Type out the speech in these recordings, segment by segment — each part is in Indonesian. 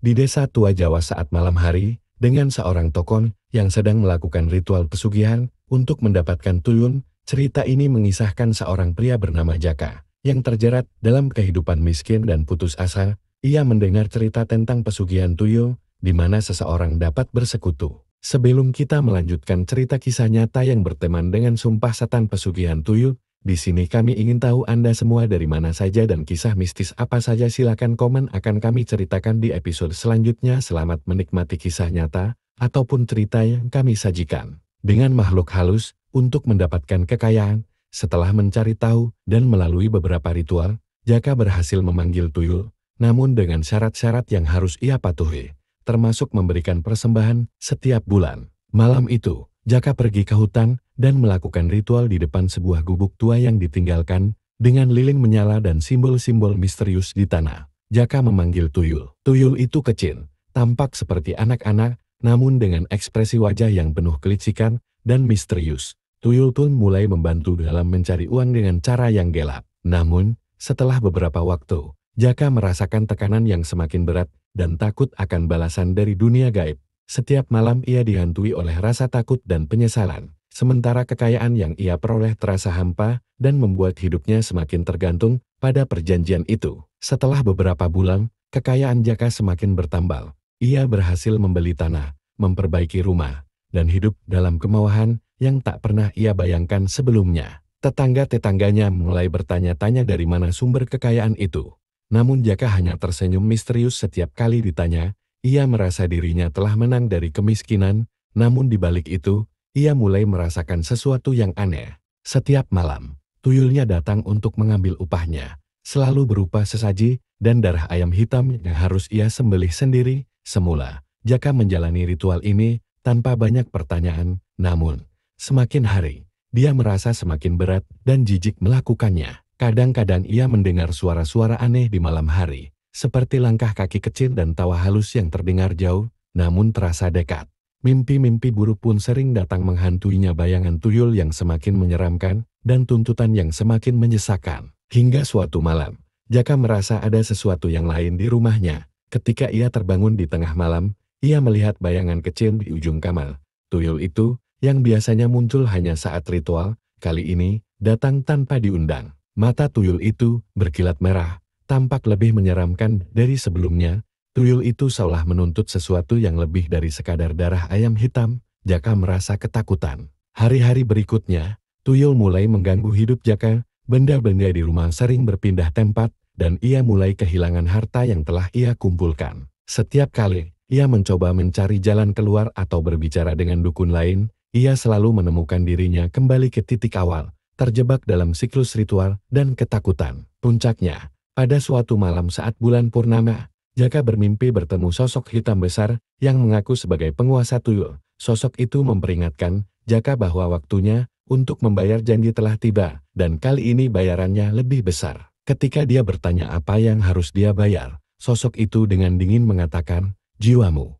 Di desa tua Jawa saat malam hari, dengan seorang tokoh yang sedang melakukan ritual pesugihan untuk mendapatkan tuyul, cerita ini mengisahkan seorang pria bernama Jaka, yang terjerat dalam kehidupan miskin dan putus asa. Ia mendengar cerita tentang pesugihan tuyul, di mana seseorang dapat bersekutu. Sebelum kita melanjutkan cerita kisah nyata yang berteman dengan sumpah setan pesugihan tuyul, di sini kami ingin tahu Anda semua dari mana saja dan kisah mistis apa saja. Silakan komen, akan kami ceritakan di episode selanjutnya. Selamat menikmati kisah nyata ataupun cerita yang kami sajikan. Dengan makhluk halus untuk mendapatkan kekayaan, setelah mencari tahu dan melalui beberapa ritual, Jaka berhasil memanggil tuyul, namun dengan syarat-syarat yang harus ia patuhi, termasuk memberikan persembahan setiap bulan. Malam itu, Jaka pergi ke hutan dan melakukan ritual di depan sebuah gubuk tua yang ditinggalkan, dengan lilin menyala dan simbol-simbol misterius di tanah. Jaka memanggil tuyul. Tuyul itu kecil, tampak seperti anak-anak, namun dengan ekspresi wajah yang penuh kelicikan dan misterius. Tuyul pun mulai membantu dalam mencari uang dengan cara yang gelap. Namun, setelah beberapa waktu, Jaka merasakan tekanan yang semakin berat dan takut akan balasan dari dunia gaib. Setiap malam ia dihantui oleh rasa takut dan penyesalan, sementara kekayaan yang ia peroleh terasa hampa dan membuat hidupnya semakin tergantung pada perjanjian itu. Setelah beberapa bulan, kekayaan Jaka semakin bertambah. Ia berhasil membeli tanah, memperbaiki rumah, dan hidup dalam kemewahan yang tak pernah ia bayangkan sebelumnya. Tetangga-tetangganya mulai bertanya-tanya dari mana sumber kekayaan itu. Namun Jaka hanya tersenyum misterius setiap kali ditanya. Ia merasa dirinya telah menang dari kemiskinan, namun di balik itu, ia mulai merasakan sesuatu yang aneh. Setiap malam, tuyulnya datang untuk mengambil upahnya, selalu berupa sesaji dan darah ayam hitam yang harus ia sembelih sendiri. Semula, Jaka menjalani ritual ini tanpa banyak pertanyaan, namun semakin hari, dia merasa semakin berat dan jijik melakukannya. Kadang-kadang ia mendengar suara-suara aneh di malam hari, seperti langkah kaki kecil dan tawa halus yang terdengar jauh, namun terasa dekat. Mimpi-mimpi buruk pun sering datang menghantuinya, bayangan tuyul yang semakin menyeramkan, dan tuntutan yang semakin menyesakan. Hingga suatu malam, Jaka merasa ada sesuatu yang lain di rumahnya. Ketika ia terbangun di tengah malam, ia melihat bayangan kecil di ujung kamar. Tuyul itu, yang biasanya muncul hanya saat ritual, kali ini datang tanpa diundang. Mata tuyul itu berkilat merah, tampak lebih menyeramkan dari sebelumnya. Tuyul itu seolah menuntut sesuatu yang lebih dari sekadar darah ayam hitam. Jaka merasa ketakutan. Hari-hari berikutnya, tuyul mulai mengganggu hidup Jaka. Benda-benda di rumah sering berpindah tempat, dan ia mulai kehilangan harta yang telah ia kumpulkan. Setiap kali ia mencoba mencari jalan keluar atau berbicara dengan dukun lain, ia selalu menemukan dirinya kembali ke titik awal, terjebak dalam siklus ritual dan ketakutan. Puncaknya, pada suatu malam saat bulan purnama, Jaka bermimpi bertemu sosok hitam besar yang mengaku sebagai penguasa tuyul. Sosok itu memperingatkan Jaka bahwa waktunya untuk membayar janji telah tiba, dan kali ini bayarannya lebih besar. Ketika dia bertanya apa yang harus dia bayar, sosok itu dengan dingin mengatakan, "Jiwamu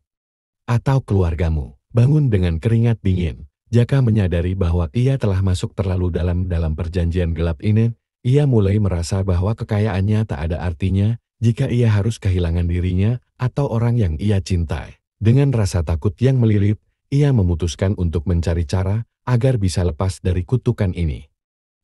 atau keluargamu." Bangun dengan keringat dingin, Jaka menyadari bahwa ia telah masuk terlalu dalam perjanjian gelap ini. Ia mulai merasa bahwa kekayaannya tak ada artinya jika ia harus kehilangan dirinya atau orang yang ia cintai. Dengan rasa takut yang melilit, ia memutuskan untuk mencari cara agar bisa lepas dari kutukan ini.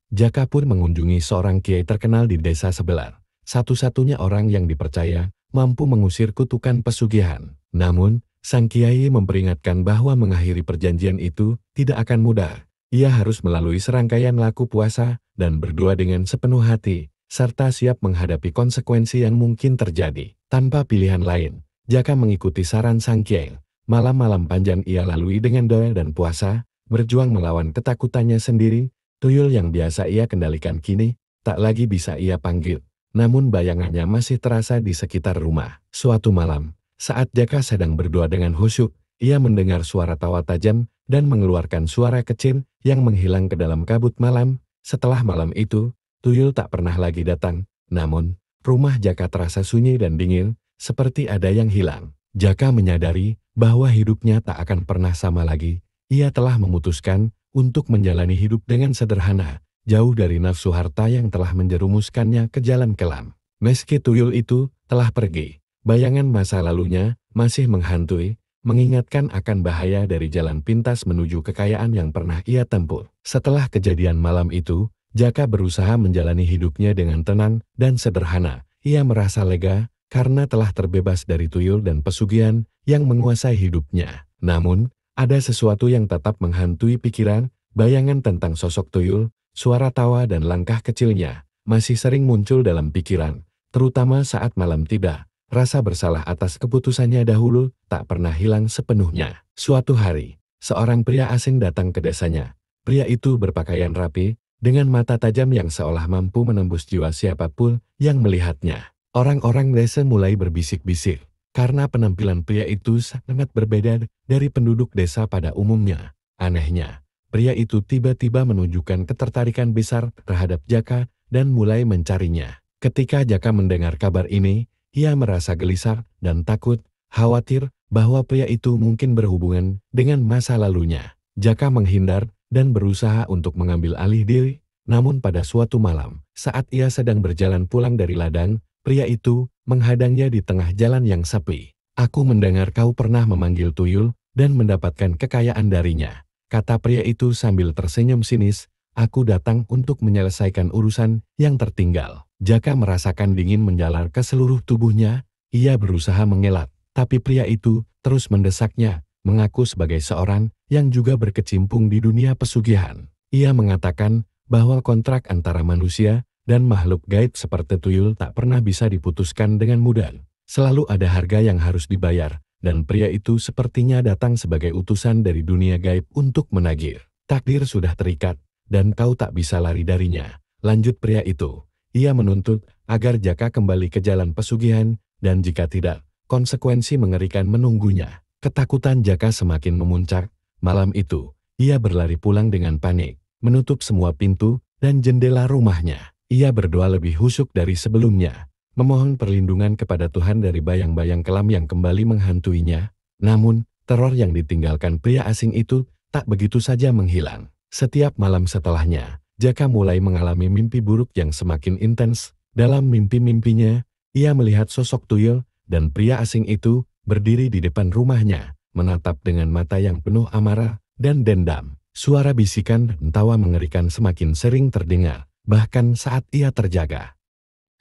Jaka pun mengunjungi seorang kiai terkenal di desa sebelah, satu-satunya orang yang dipercaya mampu mengusir kutukan pesugihan. Namun, sang kiai memperingatkan bahwa mengakhiri perjanjian itu tidak akan mudah. Ia harus melalui serangkaian laku puasa dan berdoa dengan sepenuh hati, serta siap menghadapi konsekuensi yang mungkin terjadi. Tanpa pilihan lain, Jaka mengikuti saran sang kiai. Malam-malam panjang ia lalui dengan doa dan puasa, berjuang melawan ketakutannya sendiri. Tuyul yang biasa ia kendalikan kini tak lagi bisa ia panggil, namun bayangannya masih terasa di sekitar rumah. Suatu malam, saat Jaka sedang berdoa dengan khusyuk, ia mendengar suara tawa tajam dan mengeluarkan suara kecil yang menghilang ke dalam kabut malam. Setelah malam itu, tuyul tak pernah lagi datang, namun rumah Jaka terasa sunyi dan dingin, seperti ada yang hilang. Jaka menyadari bahwa hidupnya tak akan pernah sama lagi. Ia telah memutuskan untuk menjalani hidup dengan sederhana, jauh dari nafsu harta yang telah menjerumuskannya ke jalan kelam. Meski tuyul itu telah pergi, Bayangan masa lalunya masih menghantui, mengingatkan akan bahaya dari jalan pintas menuju kekayaan yang pernah ia tempuh. Setelah kejadian malam itu, Jaka berusaha menjalani hidupnya dengan tenang dan sederhana. Ia merasa lega karena telah terbebas dari tuyul dan pesugihan yang menguasai hidupnya. Namun, ada sesuatu yang tetap menghantui pikiran, bayangan tentang sosok tuyul, suara tawa dan langkah kecilnya masih sering muncul dalam pikiran, terutama saat malam tiba. Rasa bersalah atas keputusannya dahulu tak pernah hilang sepenuhnya. Suatu hari, seorang pria asing datang ke desanya. Pria itu berpakaian rapi, dengan mata tajam yang seolah mampu menembus jiwa siapapun yang melihatnya. Orang-orang desa mulai berbisik-bisik, karena penampilan pria itu sangat berbeda dari penduduk desa pada umumnya. Anehnya, pria itu tiba-tiba menunjukkan ketertarikan besar terhadap Jaka dan mulai mencarinya. Ketika Jaka mendengar kabar ini, ia merasa gelisah dan takut, khawatir bahwa pria itu mungkin berhubungan dengan masa lalunya. Jaka menghindar dan berusaha untuk mengambil alih diri, namun pada suatu malam, saat ia sedang berjalan pulang dari ladang, pria itu menghadangnya di tengah jalan yang sepi. "Aku mendengar kau pernah memanggil tuyul dan mendapatkan kekayaan darinya," kata pria itu sambil tersenyum sinis. "Aku datang untuk menyelesaikan urusan yang tertinggal." Jaka merasakan dingin menjalar ke seluruh tubuhnya. Ia berusaha mengelak, tapi pria itu terus mendesaknya, mengaku sebagai seorang yang juga berkecimpung di dunia pesugihan. Ia mengatakan bahwa kontrak antara manusia dan makhluk gaib seperti tuyul tak pernah bisa diputuskan dengan mudah. Selalu ada harga yang harus dibayar, dan pria itu sepertinya datang sebagai utusan dari dunia gaib untuk menagih. "Takdir sudah terikat, dan kau tak bisa lari darinya," lanjut pria itu. Ia menuntut agar Jaka kembali ke jalan pesugihan, dan jika tidak, konsekuensi mengerikan menunggunya. Ketakutan Jaka semakin memuncak. Malam itu, ia berlari pulang dengan panik, menutup semua pintu dan jendela rumahnya. Ia berdoa lebih khusyuk dari sebelumnya, memohon perlindungan kepada Tuhan dari bayang-bayang kelam yang kembali menghantuinya. Namun, teror yang ditinggalkan pria asing itu tak begitu saja menghilang. Setiap malam setelahnya, Jaka mulai mengalami mimpi buruk yang semakin intens. Dalam mimpi-mimpinya, ia melihat sosok tuyul dan pria asing itu berdiri di depan rumahnya, menatap dengan mata yang penuh amarah dan dendam. Suara bisikan dan tawa mengerikan semakin sering terdengar, bahkan saat ia terjaga.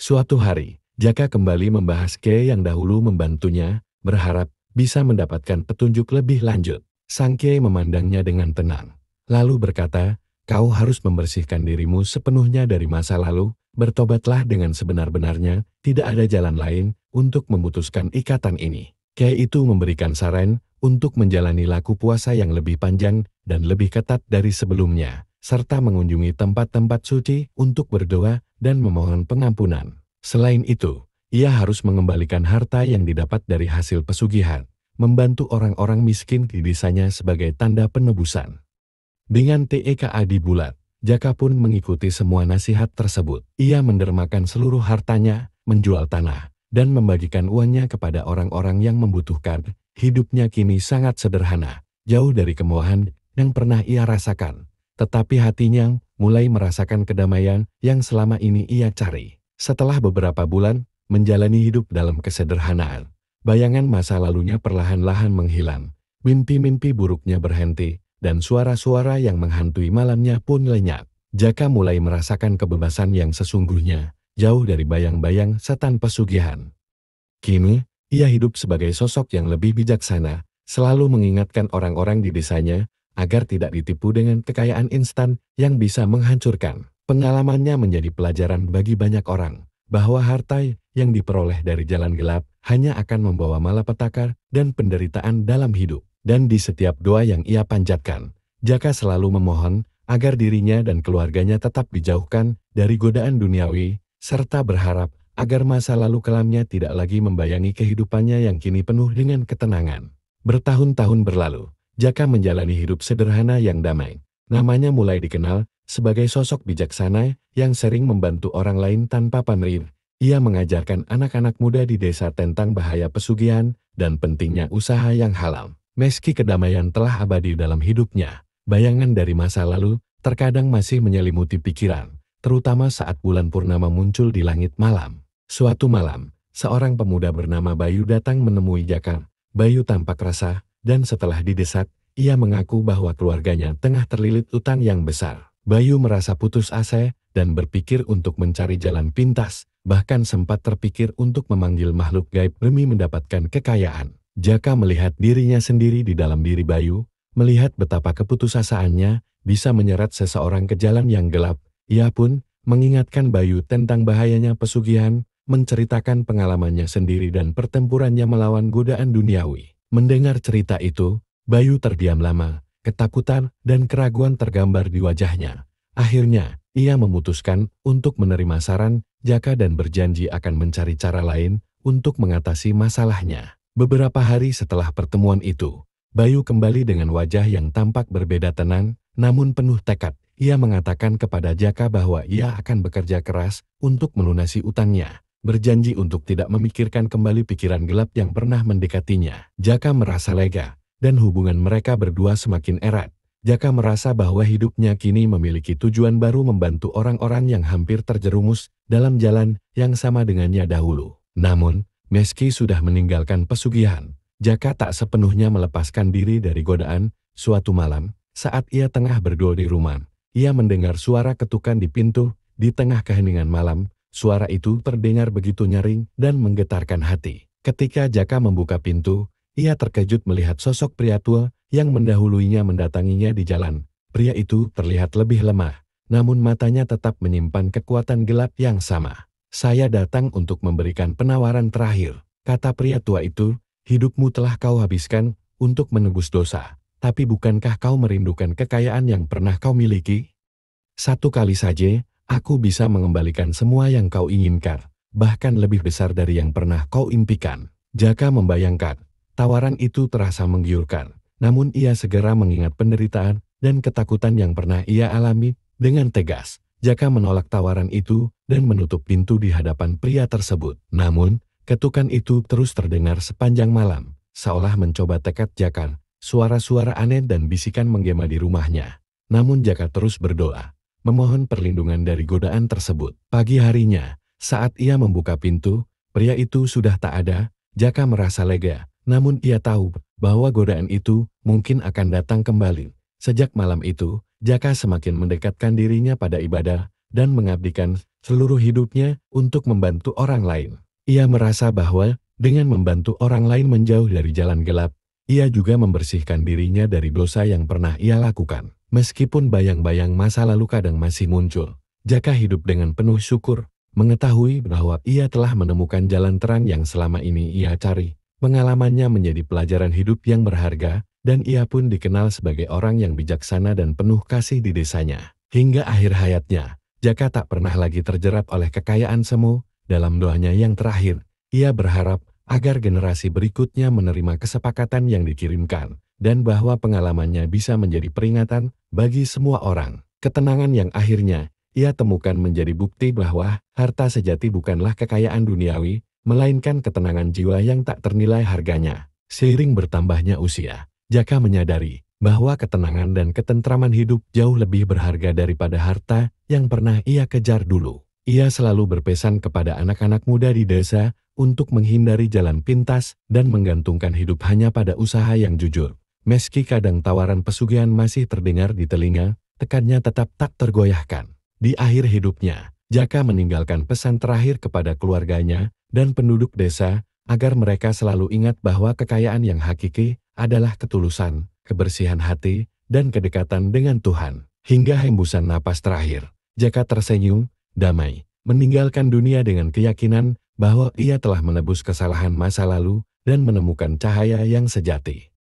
Suatu hari, Jaka kembali membahas Kiai yang dahulu membantunya, berharap bisa mendapatkan petunjuk lebih lanjut. Sang Kiai memandangnya dengan tenang, lalu berkata, "Kau harus membersihkan dirimu sepenuhnya dari masa lalu, bertobatlah dengan sebenar-benarnya, tidak ada jalan lain untuk memutuskan ikatan ini." Kiai itu memberikan saran untuk menjalani laku puasa yang lebih panjang dan lebih ketat dari sebelumnya, serta mengunjungi tempat-tempat suci untuk berdoa dan memohon pengampunan. Selain itu, ia harus mengembalikan harta yang didapat dari hasil pesugihan, membantu orang-orang miskin di desanya sebagai tanda penebusan. Dengan TEKA di bulat, Jaka pun mengikuti semua nasihat tersebut. Ia mendermakan seluruh hartanya, menjual tanah, dan membagikan uangnya kepada orang-orang yang membutuhkan. Hidupnya kini sangat sederhana, jauh dari kemewahan yang pernah ia rasakan. Tetapi hatinya mulai merasakan kedamaian yang selama ini ia cari. Setelah beberapa bulan menjalani hidup dalam kesederhanaan, bayangan masa lalunya perlahan-lahan menghilang. Mimpi-mimpi buruknya berhenti, dan suara-suara yang menghantui malamnya pun lenyap. Jaka mulai merasakan kebebasan yang sesungguhnya, jauh dari bayang-bayang setan pesugihan. Kini, ia hidup sebagai sosok yang lebih bijaksana, selalu mengingatkan orang-orang di desanya agar tidak ditipu dengan kekayaan instan yang bisa menghancurkan. Pengalamannya menjadi pelajaran bagi banyak orang, bahwa harta yang diperoleh dari jalan gelap hanya akan membawa malapetaka dan penderitaan dalam hidup. Dan di setiap doa yang ia panjatkan, Jaka selalu memohon agar dirinya dan keluarganya tetap dijauhkan dari godaan duniawi, serta berharap agar masa lalu kelamnya tidak lagi membayangi kehidupannya yang kini penuh dengan ketenangan. Bertahun-tahun berlalu, Jaka menjalani hidup sederhana yang damai. Namanya mulai dikenal sebagai sosok bijaksana yang sering membantu orang lain tanpa pamrih. Ia mengajarkan anak-anak muda di desa tentang bahaya pesugihan dan pentingnya usaha yang halal. Meski kedamaian telah abadi dalam hidupnya, bayangan dari masa lalu terkadang masih menyelimuti pikiran, terutama saat bulan purnama muncul di langit malam. Suatu malam, seorang pemuda bernama Bayu datang menemui Jaka. Bayu tampak resah, dan setelah didesak, ia mengaku bahwa keluarganya tengah terlilit utang yang besar. Bayu merasa putus asa dan berpikir untuk mencari jalan pintas, bahkan sempat terpikir untuk memanggil makhluk gaib demi mendapatkan kekayaan. Jaka melihat dirinya sendiri di dalam diri Bayu, melihat betapa keputusasaannya bisa menyeret seseorang ke jalan yang gelap. Ia pun mengingatkan Bayu tentang bahayanya pesugihan, menceritakan pengalamannya sendiri dan pertempurannya melawan godaan duniawi. Mendengar cerita itu, Bayu terdiam lama, ketakutan dan keraguan tergambar di wajahnya. Akhirnya, ia memutuskan untuk menerima saran Jaka dan berjanji akan mencari cara lain untuk mengatasi masalahnya. Beberapa hari setelah pertemuan itu, Bayu kembali dengan wajah yang tampak berbeda tenang, namun penuh tekad. Ia mengatakan kepada Jaka bahwa ia akan bekerja keras untuk melunasi utangnya, berjanji untuk tidak memikirkan kembali pikiran gelap yang pernah mendekatinya. Jaka merasa lega, dan hubungan mereka berdua semakin erat. Jaka merasa bahwa hidupnya kini memiliki tujuan baru membantu orang-orang yang hampir terjerumus dalam jalan yang sama dengannya dahulu. Namun, meski sudah meninggalkan pesugihan, Jaka tak sepenuhnya melepaskan diri dari godaan. Suatu malam, saat ia tengah berdoa di rumah, ia mendengar suara ketukan di pintu. Di tengah keheningan malam, suara itu terdengar begitu nyaring dan menggetarkan hati. Ketika Jaka membuka pintu, ia terkejut melihat sosok pria tua yang mendahuluinya mendatanginya di jalan. Pria itu terlihat lebih lemah, namun matanya tetap menyimpan kekuatan gelap yang sama. "Saya datang untuk memberikan penawaran terakhir," kata pria tua itu. "Hidupmu telah kau habiskan untuk menebus dosa. Tapi bukankah kau merindukan kekayaan yang pernah kau miliki? Satu kali saja, aku bisa mengembalikan semua yang kau inginkan, bahkan lebih besar dari yang pernah kau impikan." Jaka membayangkan, tawaran itu terasa menggiurkan, namun ia segera mengingat penderitaan dan ketakutan yang pernah ia alami. Dengan tegas, Jaka menolak tawaran itu dan menutup pintu di hadapan pria tersebut. Namun, ketukan itu terus terdengar sepanjang malam, seolah mencoba tekad Jaka. Suara-suara aneh dan bisikan menggema di rumahnya. Namun Jaka terus berdoa, memohon perlindungan dari godaan tersebut. Pagi harinya, saat ia membuka pintu, pria itu sudah tak ada. Jaka merasa lega, namun ia tahu bahwa godaan itu mungkin akan datang kembali. Sejak malam itu, Jaka semakin mendekatkan dirinya pada ibadah dan mengabdikan seluruh hidupnya untuk membantu orang lain. Ia merasa bahwa dengan membantu orang lain menjauh dari jalan gelap, ia juga membersihkan dirinya dari dosa yang pernah ia lakukan. Meskipun bayang-bayang masa lalu kadang masih muncul, Jaka hidup dengan penuh syukur, mengetahui bahwa ia telah menemukan jalan terang yang selama ini ia cari. Pengalamannya menjadi pelajaran hidup yang berharga, dan ia pun dikenal sebagai orang yang bijaksana dan penuh kasih di desanya. Hingga akhir hayatnya, Jaka tak pernah lagi terjerat oleh kekayaan semu. Dalam doanya yang terakhir, ia berharap agar generasi berikutnya menerima kesepakatan yang dikirimkan, dan bahwa pengalamannya bisa menjadi peringatan bagi semua orang. Ketenangan yang akhirnya ia temukan menjadi bukti bahwa harta sejati bukanlah kekayaan duniawi, melainkan ketenangan jiwa yang tak ternilai harganya. Seiring bertambahnya usia, Jaka menyadari bahwa ketenangan dan ketentraman hidup jauh lebih berharga daripada harta yang pernah ia kejar dulu. Ia selalu berpesan kepada anak-anak muda di desa untuk menghindari jalan pintas dan menggantungkan hidup hanya pada usaha yang jujur. Meski kadang tawaran pesugihan masih terdengar di telinga, tekadnya tetap tak tergoyahkan. Di akhir hidupnya, Jaka meninggalkan pesan terakhir kepada keluarganya dan penduduk desa agar mereka selalu ingat bahwa kekayaan yang hakiki adalah ketulusan, kebersihan hati, dan kedekatan dengan Tuhan. Hingga hembusan napas terakhir, Jaka tersenyum, damai, meninggalkan dunia dengan keyakinan bahwa ia telah menebus kesalahan masa lalu dan menemukan cahaya yang sejati.